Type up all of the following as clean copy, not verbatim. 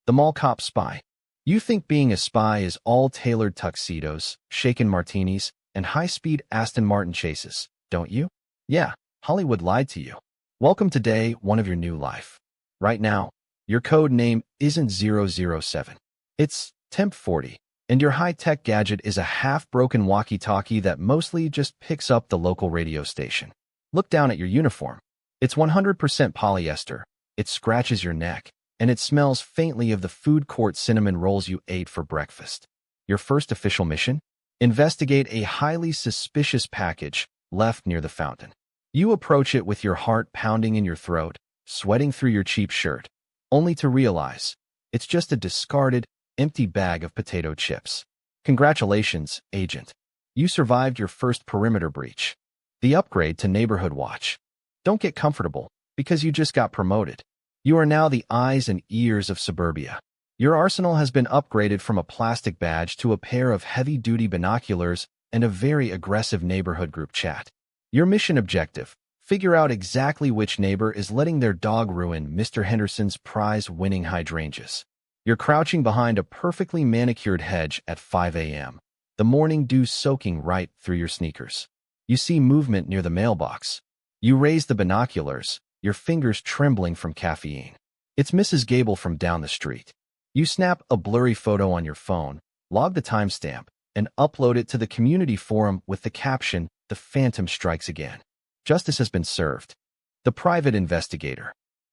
The mall cop spy. You think being a spy is all tailored tuxedos, shaken martinis, and high-speed Aston Martin chases, don't you? Yeah, Hollywood lied to you. Welcome to day one of your new life. Right now, your code name isn't 007. It's Temp40, and your high-tech gadget is a half-broken walkie-talkie that mostly just picks up the local radio station. Look down at your uniform. It's 100% polyester, it scratches your neck, and it smells faintly of the food court cinnamon rolls you ate for breakfast. Your first official mission? Investigate a highly suspicious package left near the fountain. You approach it with your heart pounding in your throat, sweating through your cheap shirt, only to realize it's just a discarded, empty bag of potato chips. Congratulations, agent. You survived your first perimeter breach. The upgrade to neighborhood watch. Don't get comfortable, because you just got promoted. You are now the eyes and ears of suburbia. Your arsenal has been upgraded from a plastic badge to a pair of heavy-duty binoculars and a very aggressive neighborhood group chat. Your mission objective: figure out exactly which neighbor is letting their dog ruin Mr. Henderson's prize-winning hydrangeas. You're crouching behind a perfectly manicured hedge at 5 a.m., the morning dew soaking right through your sneakers. You see movement near the mailbox. You raise the binoculars, your fingers trembling from caffeine. It's Mrs. Gable from down the street. You snap a blurry photo on your phone, log the timestamp, and upload it to the community forum with the caption, "The Phantom strikes again. Justice has been served." The private investigator.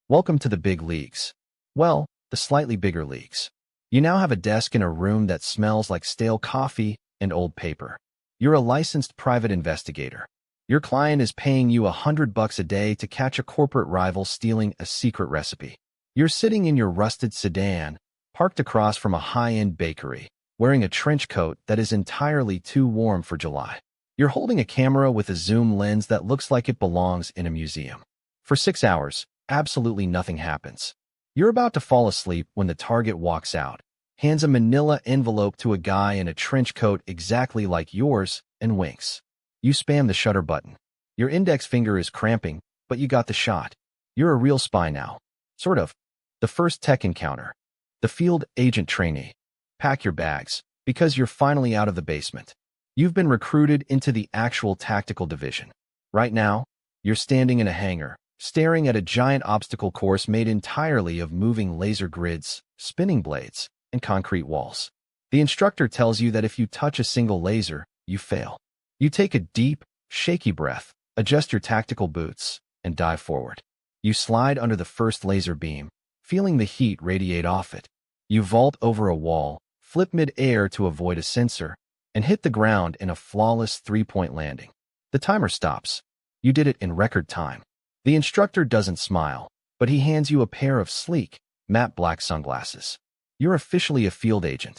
Welcome to the big leagues. Well, the slightly bigger leagues. You now have a desk in a room that smells like stale coffee and old paper. You're a licensed private investigator. Your client is paying you $100 a day to catch a corporate rival stealing a secret recipe. You're sitting in your rusted sedan, parked across from a high-end bakery, wearing a trench coat that is entirely too warm for July. You're holding a camera with a zoom lens that looks like it belongs in a museum. For 6 hours, absolutely nothing happens. You're about to fall asleep when the target walks out, hands a manila envelope to a guy in a trench coat exactly like yours, and winks. You spam the shutter button. Your index finger is cramping, but you got the shot. You're a real spy now. Sort of. The first tech encounter. The field agent trainee. Pack your bags, because you're finally out of the basement. You've been recruited into the actual tactical division. Right now, you're standing in a hangar, staring at a giant obstacle course made entirely of moving laser grids, spinning blades, and concrete walls. The instructor tells you that if you touch a single laser, you fail. You take a deep, shaky breath, adjust your tactical boots, and dive forward. You slide under the first laser beam, feeling the heat radiate off it. You vault over a wall, flip mid-air to avoid a sensor, and hit the ground in a flawless three-point landing. The timer stops. You did it in record time. The instructor doesn't smile, but he hands you a pair of sleek, matte black sunglasses. You're officially a field agent.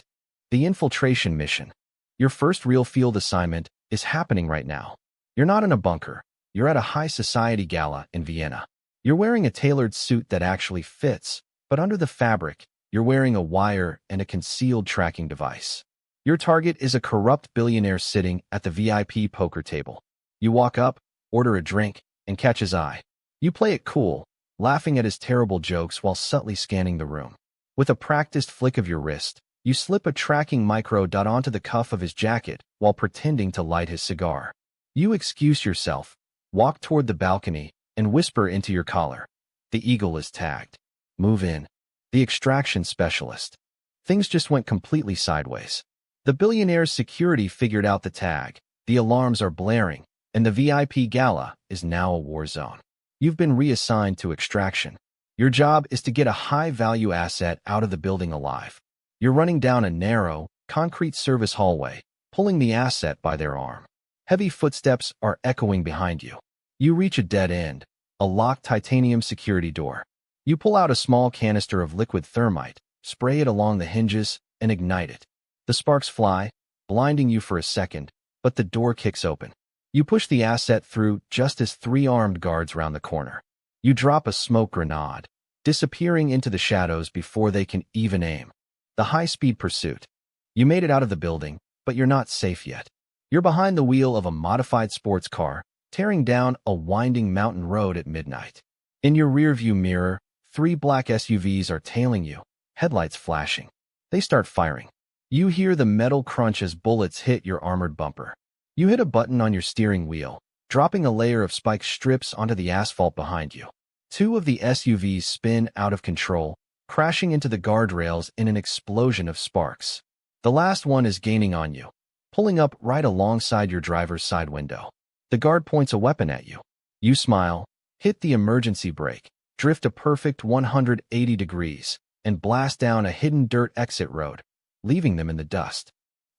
The infiltration mission. Your first real field assignment is happening right now. You're not in a bunker. You're at a high society gala in Vienna. You're wearing a tailored suit that actually fits, but under the fabric, you're wearing a wire and a concealed tracking device. Your target is a corrupt billionaire sitting at the VIP poker table. You walk up, order a drink, and catch his eye. You play it cool, laughing at his terrible jokes while subtly scanning the room. With a practiced flick of your wrist, you slip a tracking micro dot onto the cuff of his jacket while pretending to light his cigar. You excuse yourself, walk toward the balcony, and whisper into your collar. The Eagle is tagged. Move in. The extraction specialist. Things just went completely sideways. The billionaire's security figured out the tag, the alarms are blaring, and the VIP gala is now a war zone. You've been reassigned to extraction. Your job is to get a high-value asset out of the building alive. You're running down a narrow, concrete service hallway, pulling the asset by their arm. Heavy footsteps are echoing behind you. You reach a dead end, a locked titanium security door. You pull out a small canister of liquid thermite, spray it along the hinges, and ignite it. The sparks fly, blinding you for a second, but the door kicks open. You push the asset through just as 3 armed guards round the corner. You drop a smoke grenade, disappearing into the shadows before they can even aim. The high-speed pursuit. You made it out of the building, but you're not safe yet. You're behind the wheel of a modified sports car, tearing down a winding mountain road at midnight. In your rearview mirror, 3 black SUVs are tailing you, headlights flashing. They start firing. You hear the metal crunch as bullets hit your armored bumper. You hit a button on your steering wheel, dropping a layer of spike strips onto the asphalt behind you. Two of the SUVs spin out of control, crashing into the guardrails in an explosion of sparks. The last one is gaining on you, pulling up right alongside your driver's side window. The guard points a weapon at you. You smile, hit the emergency brake, drift a perfect 180 degrees, and blast down a hidden dirt exit road, leaving them in the dust.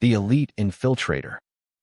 The elite infiltrator.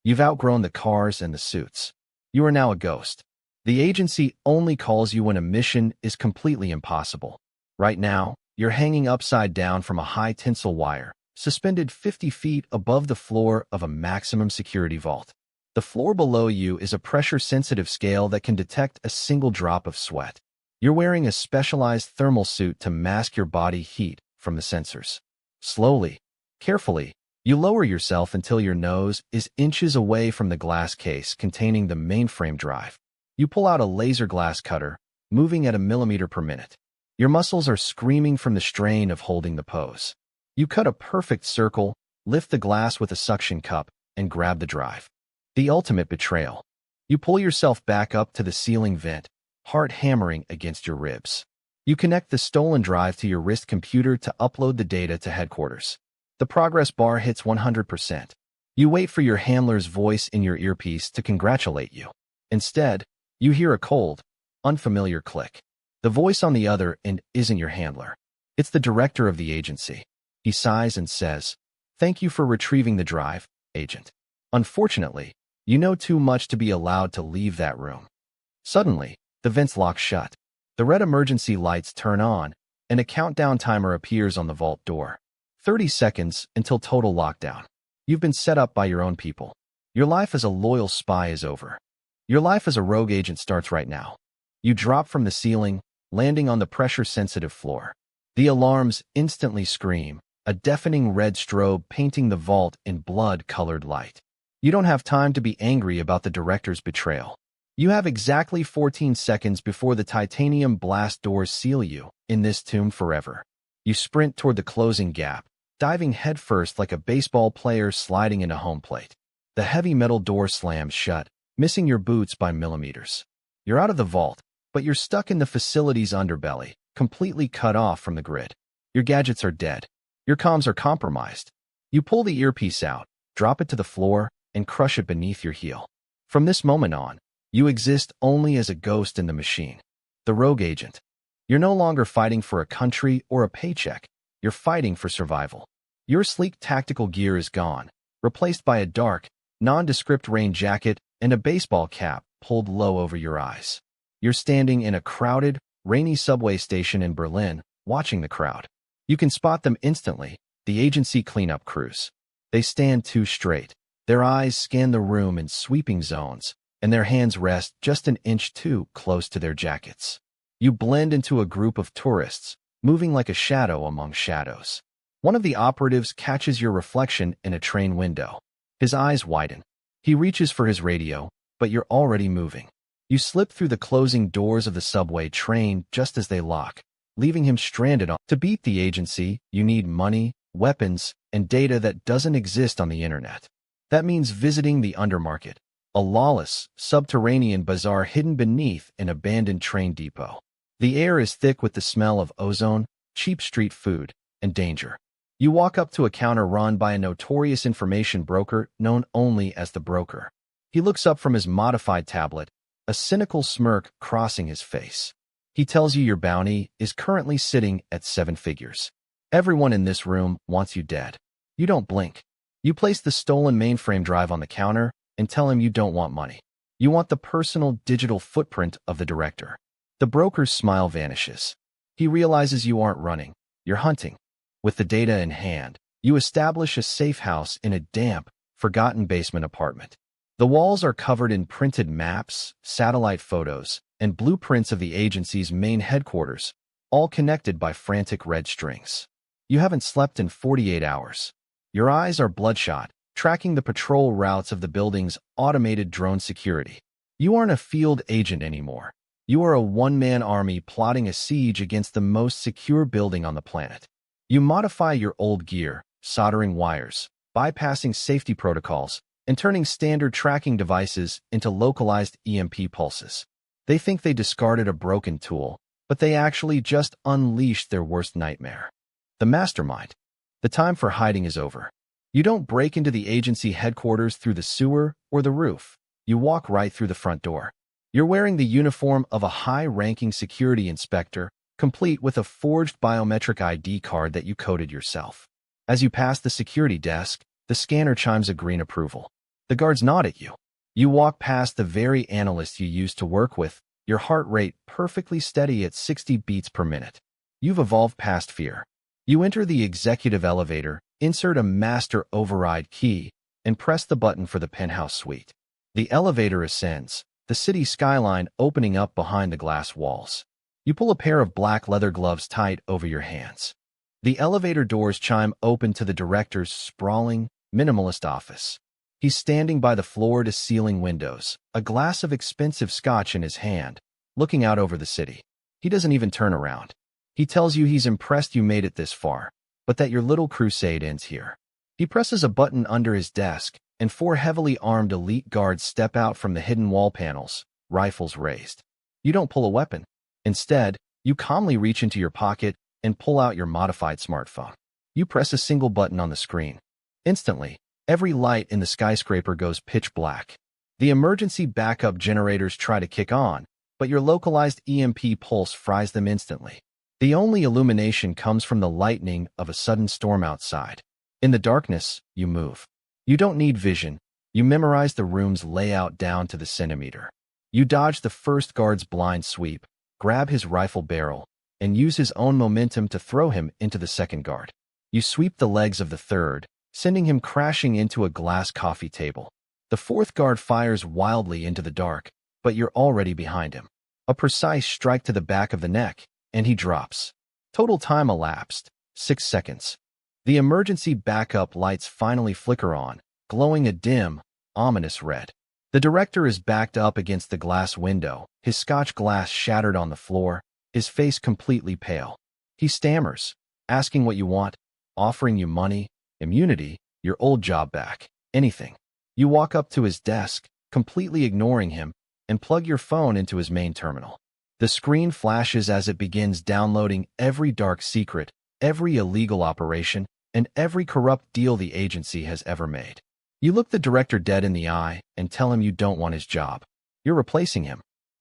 You've outgrown the cars and the suits. You are now a ghost. The agency only calls you when a mission is completely impossible. Right now, you're hanging upside down from a high tensile wire, suspended 50 feet above the floor of a maximum security vault. The floor below you is a pressure-sensitive scale that can detect a single drop of sweat. You're wearing a specialized thermal suit to mask your body heat from the sensors. Slowly, carefully, you lower yourself until your nose is inches away from the glass case containing the mainframe drive. You pull out a laser glass cutter, moving at a millimeter per minute. Your muscles are screaming from the strain of holding the pose. You cut a perfect circle, lift the glass with a suction cup, and grab the drive. The ultimate betrayal. You pull yourself back up to the ceiling vent, heart hammering against your ribs. You connect the stolen drive to your wrist computer to upload the data to headquarters. The progress bar hits 100%. You wait for your handler's voice in your earpiece to congratulate you. Instead, you hear a cold, unfamiliar click. The voice on the other end isn't your handler. It's the director of the agency. He sighs and says, "Thank you for retrieving the drive, Agent. Unfortunately, you know too much to be allowed to leave that room." Suddenly, the vents lock shut. The red emergency lights turn on, and a countdown timer appears on the vault door. 30 seconds until total lockdown. You've been set up by your own people. Your life as a loyal spy is over. Your life as a rogue agent starts right now. You drop from the ceiling, landing on the pressure-sensitive floor. The alarms instantly scream, a deafening red strobe painting the vault in blood-colored light. You don't have time to be angry about the director's betrayal. You have exactly 14 seconds before the titanium blast doors seal you in this tomb forever. You sprint toward the closing gap, diving headfirst like a baseball player sliding into home plate. The heavy metal door slams shut, missing your boots by millimeters. You're out of the vault, but you're stuck in the facility's underbelly, completely cut off from the grid. Your gadgets are dead. Your comms are compromised. You pull the earpiece out, drop it to the floor, and crush it beneath your heel. From this moment on, you exist only as a ghost in the machine. The rogue agent. You're no longer fighting for a country or a paycheck. You're fighting for survival. Your sleek tactical gear is gone, replaced by a dark, nondescript rain jacket and a baseball cap pulled low over your eyes. You're standing in a crowded, rainy subway station in Berlin, watching the crowd. You can spot them instantly, the agency cleanup crews. They stand too straight. Their eyes scan the room in sweeping zones, and their hands rest just an inch too close to their jackets. You blend into a group of tourists, moving like a shadow among shadows. One of the operatives catches your reflection in a train window. His eyes widen. He reaches for his radio, but you're already moving. You slip through the closing doors of the subway train just as they lock, leaving him stranded on. To beat the agency, you need money, weapons, and data that doesn't exist on the internet. That means visiting the undermarket, a lawless, subterranean bazaar hidden beneath an abandoned train depot. The air is thick with the smell of ozone, cheap street food, and danger. You walk up to a counter run by a notorious information broker known only as the Broker. He looks up from his modified tablet, a cynical smirk crossing his face. He tells you your bounty is currently sitting at 7 figures. Everyone in this room wants you dead. You don't blink. You place the stolen mainframe drive on the counter and tell him you don't want money. You want the personal digital footprint of the director. The broker's smile vanishes. He realizes you aren't running, you're hunting. With the data in hand, you establish a safe house in a damp, forgotten basement apartment. The walls are covered in printed maps, satellite photos, and blueprints of the agency's main headquarters, all connected by frantic red strings. You haven't slept in 48 hours. Your eyes are bloodshot, tracking the patrol routes of the building's automated drone security. You aren't a field agent anymore. You are a one-man army plotting a siege against the most secure building on the planet. You modify your old gear, soldering wires, bypassing safety protocols, and turning standard tracking devices into localized EMP pulses. They think they discarded a broken tool, but they actually just unleashed their worst nightmare. The mastermind. The time for hiding is over. You don't break into the agency headquarters through the sewer or the roof. You walk right through the front door. You're wearing the uniform of a high-ranking security inspector, complete with a forged biometric ID card that you coded yourself. As you pass the security desk, the scanner chimes a green approval. The guards nod at you. You walk past the very analyst you used to work with, your heart rate perfectly steady at 60 beats per minute. You've evolved past fear. You enter the executive elevator, insert a master override key, and press the button for the penthouse suite. The elevator ascends, the city skyline opening up behind the glass walls. You pull a pair of black leather gloves tight over your hands. The elevator doors chime open to the director's sprawling, minimalist office. He's standing by the floor-to-ceiling windows, a glass of expensive scotch in his hand, looking out over the city. He doesn't even turn around. He tells you he's impressed you made it this far, but that your little crusade ends here. He presses a button under his desk, and 4 heavily armed elite guards step out from the hidden wall panels, rifles raised. You don't pull a weapon. Instead, you calmly reach into your pocket and pull out your modified smartphone. You press a single button on the screen. Instantly, every light in the skyscraper goes pitch black. The emergency backup generators try to kick on, but your localized EMP pulse fries them instantly. The only illumination comes from the lightning of a sudden storm outside. In the darkness, you move. You don't need vision. You memorize the room's layout down to the centimeter. You dodge the first guard's blind sweep, grab his rifle barrel, and use his own momentum to throw him into the second guard. You sweep the legs of the third, sending him crashing into a glass coffee table. The fourth guard fires wildly into the dark, but you're already behind him. A precise strike to the back of the neck, and he drops. Total time elapsed, 6 seconds. The emergency backup lights finally flicker on, glowing a dim, ominous red. The director is backed up against the glass window, his scotch glass shattered on the floor, his face completely pale. He stammers, asking what you want, offering you money, immunity, your old job back, anything. You walk up to his desk, completely ignoring him, and plug your phone into his main terminal. The screen flashes as it begins downloading every dark secret, every illegal operation, and every corrupt deal the agency has ever made. You look the director dead in the eye and tell him you don't want his job. You're replacing him.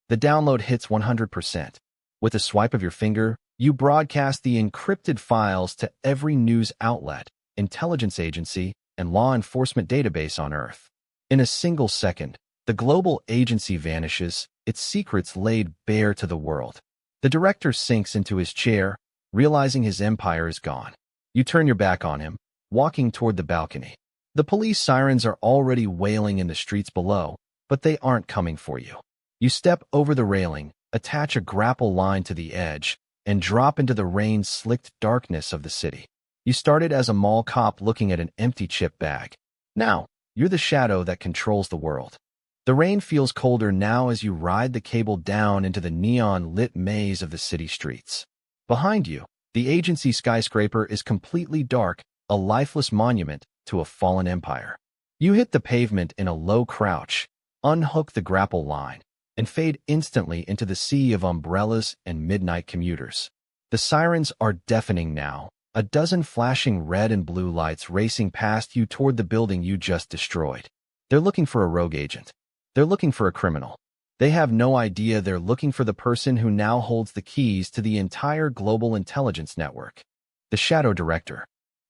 The download hits 100%. With a swipe of your finger, you broadcast the encrypted files to every news outlet, intelligence agency, and law enforcement database on Earth. In a single second, the global agency vanishes, its secrets laid bare to the world. The director sinks into his chair, realizing his empire is gone. You turn your back on him, walking toward the balcony. The police sirens are already wailing in the streets below, but they aren't coming for you. You step over the railing, attach a grapple line to the edge, and drop into the rain-slicked darkness of the city. You started as a mall cop looking at an empty chip bag. Now, you're the shadow that controls the world. The rain feels colder now as you ride the cable down into the neon-lit maze of the city streets. Behind you, the agency skyscraper is completely dark, a lifeless monument to a fallen empire. You hit the pavement in a low crouch, unhook the grapple line, and fade instantly into the sea of umbrellas and midnight commuters. The sirens are deafening now, a dozen flashing red and blue lights racing past you toward the building you just destroyed. They're looking for a rogue agent. They're looking for a criminal. They have no idea they're looking for the person who now holds the keys to the entire global intelligence network. The Shadow Director.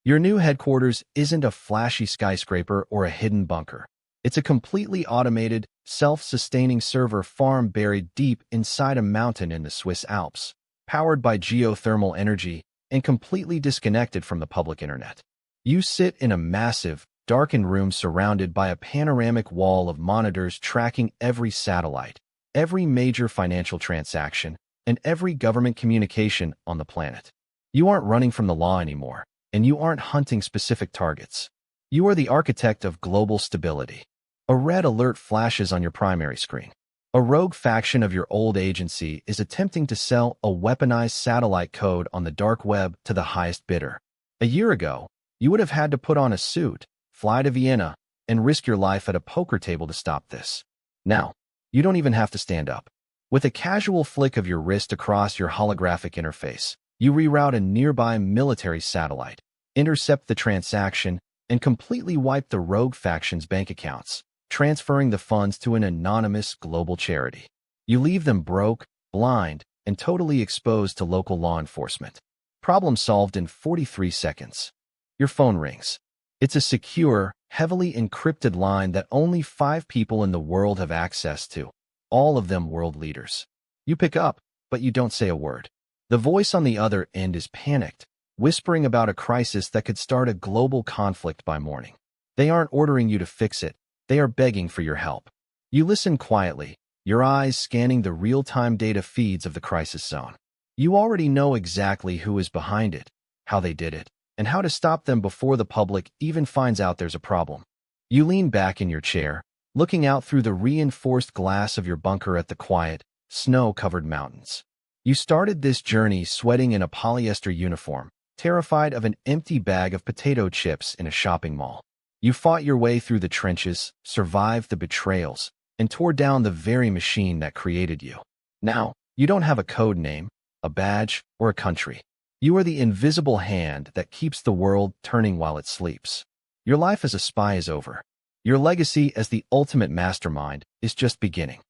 Your new headquarters isn't a flashy skyscraper or a hidden bunker. It's a completely automated, self-sustaining server farm buried deep inside a mountain in the Swiss Alps, powered by geothermal energy and completely disconnected from the public internet. You sit in a massive, darkened room surrounded by a panoramic wall of monitors tracking every satellite, every major financial transaction, and every government communication on the planet. You aren't running from the law anymore, and you aren't hunting specific targets. You are the architect of global stability. A red alert flashes on your primary screen. A rogue faction of your old agency is attempting to sell a weaponized satellite code on the dark web to the highest bidder. A year ago, you would have had to put on a suit, fly to Vienna, and risk your life at a poker table to stop this. Now, you don't even have to stand up. With a casual flick of your wrist across your holographic interface, you reroute a nearby military satellite, intercept the transaction, and completely wipe the rogue faction's bank accounts, transferring the funds to an anonymous global charity. You leave them broke, blind, and totally exposed to local law enforcement. Problem solved in 43 seconds. Your phone rings. It's a secure, heavily encrypted line that only 5 people in the world have access to, all of them world leaders. You pick up, but you don't say a word. The voice on the other end is panicked, whispering about a crisis that could start a global conflict by morning. They aren't ordering you to fix it, they are begging for your help. You listen quietly, your eyes scanning the real-time data feeds of the crisis zone. You already know exactly who is behind it, how they did it, and how to stop them before the public even finds out there's a problem. You lean back in your chair, looking out through the reinforced glass of your bunker at the quiet, snow-covered mountains. You started this journey sweating in a polyester uniform, terrified of an empty bag of potato chips in a shopping mall. You fought your way through the trenches, survived the betrayals, and tore down the very machine that created you. Now, you don't have a code name, a badge, or a country. You are the invisible hand that keeps the world turning while it sleeps. Your life as a spy is over. Your legacy as the ultimate mastermind is just beginning.